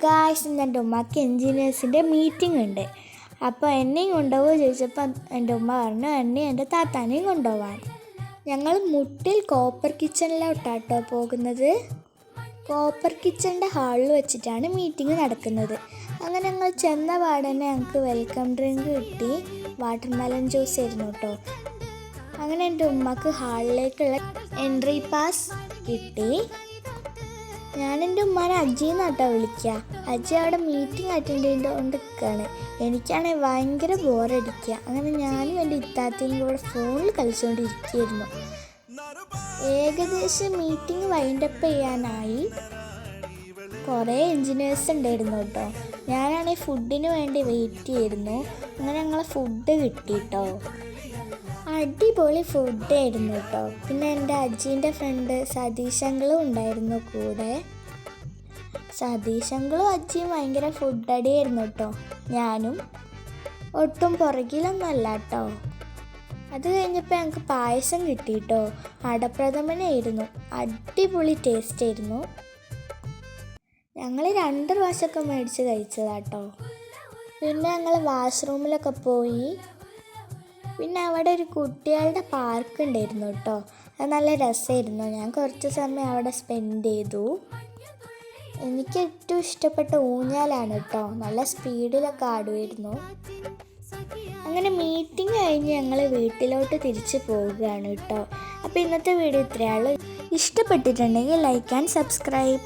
Guys, എൻ്റെ ഉമ്മക്ക് എൻജിനീയേഴ്സിൻ്റെ meeting ഉണ്ട്. അപ്പോൾ എന്നെയും കൊണ്ടുപോകുമോ ചോദിച്ചപ്പോൾ എൻ്റെ ഉമ്മ പറഞ്ഞു എന്നെയും എൻ്റെ താത്താനെയും കൊണ്ടുപോകാൻ. ഞങ്ങൾ മുട്ടിൽ കോപ്പർ കിച്ചണിലോട്ടാട്ടോ പോകുന്നത്. കോപ്പർ കിച്ചണിൻ്റെ ഹാളിൽ വെച്ചിട്ടാണ് മീറ്റിംഗ് നടക്കുന്നത്. അങ്ങനെ ഞങ്ങൾ ചെന്ന പാടന്നെ ഞങ്ങൾക്ക് വെൽക്കം ഡ്രിങ്ക് കിട്ടി. വാട്ടർമെലൺ ജ്യൂസ് ആയിരുന്നു കേട്ടോ. അങ്ങനെ എൻ്റെ ഉമ്മക്ക് ഹാളിലേക്കുള്ള എൻട്രി പാസ് കിട്ടി. ഞാൻ എൻ്റെ ഉമ്മാനെ അജ്ജിന്നാട്ടോ വിളിക്കുക. അജ്ജി അവിടെ മീറ്റിംഗ് അറ്റൻഡ് ചെയ്തുകൊണ്ട് നിൽക്കുകയാണ്. എനിക്കാണെങ്കിൽ ഭയങ്കര ബോറടിക്കുക. അങ്ങനെ ഞാനും എൻ്റെ ഇത്താത്തയും കൂടെ ഫോണിൽ കളിച്ചുകൊണ്ടിരിക്കുകയായിരുന്നു. ഏകദേശം മീറ്റിംഗ് വൈൻഡപ്പ് ചെയ്യാനായി. കുറേ എൻജിനീയേഴ്സ് ഉണ്ടായിരുന്നു കേട്ടോ. ഞാനാണെങ്കിൽ ഫുഡിന് വേണ്ടി വെയിറ്റ് ചെയ്യായിരുന്നു. അങ്ങനെ ഞങ്ങളെ ഫുഡ് കിട്ടി കേട്ടോ. അടിപൊളി ഫുഡായിരുന്നു കേട്ടോ. പിന്നെ എൻ്റെ അജ്ജീൻ്റെ ഫ്രണ്ട് സതീഷ് അങ്കിളും ഉണ്ടായിരുന്നു കൂടെ. സതീഷ് അങ്കിളും അജ്ജിയും ഭയങ്കര ഫുഡ് അടിയായിരുന്നു കേട്ടോ. ഞാനും ഒട്ടും പുറകിലൊന്നുമല്ല കേട്ടോ. അത് കഴിഞ്ഞപ്പോൾ ഞങ്ങൾക്ക് പായസം കിട്ടി കേട്ടോ. അടപ്രഥമനായിരുന്നു. അടിപൊളി ടേസ്റ്റ് ആയിരുന്നു. ഞങ്ങൾ 2 പ്രാവശ്യമൊക്കെ മേടിച്ച് കഴിച്ചതാട്ടോ. പിന്നെ ഞങ്ങൾ വാഷ്റൂമിലൊക്കെ പോയി. പിന്നെ അവിടെ ഒരു കുട്ടികളുടെ പാർക്ക് ഉണ്ടായിരുന്നു കേട്ടോ. അത് നല്ല രസമായിരുന്നു. ഞാൻ കുറച്ച് സമയം അവിടെ സ്പെൻഡ് ചെയ്തു. എനിക്ക് ഏറ്റവും ഇഷ്ടപ്പെട്ട ഊഞ്ഞാലാണ് കേട്ടോ. നല്ല സ്പീഡിലൊക്കെ ആടുമായിരുന്നു. അങ്ങനെ മീറ്റിംഗ് കഴിഞ്ഞ് ഞങ്ങൾ വീട്ടിലോട്ട് തിരിച്ച് പോവുകയാണ് കേട്ടോ. അപ്പോൾ ഇന്നത്തെ വീഡിയോ ഇത്രയേ ഉള്ളൂ. ഇഷ്ടപ്പെട്ടിട്ടുണ്ടെങ്കിൽ ലൈക്ക് ആൻഡ് സബ്സ്ക്രൈബ്.